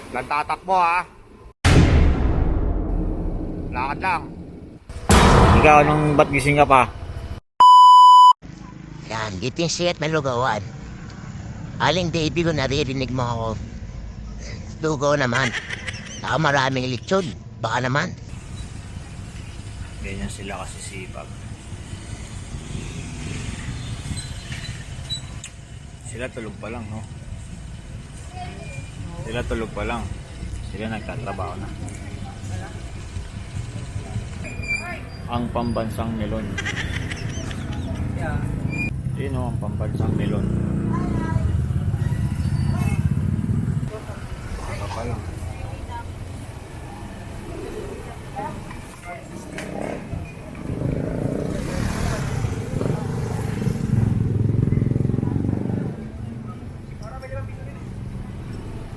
Nagtatakbo ha. Lakad lang. Ikaw, anong ba't gising ka pa? Yan, giting siya at malugawan. Aling baby ko, naririnig mo ako. Dugo naman. Saka maraming lechon. Baka naman. Ganyan sila kasi sipag. Sila tulog pa lang, no? Sila tulog pa lang. Sila nagtatrabaho na. Ang pambansang melon. Yun o, ang pambansang melon.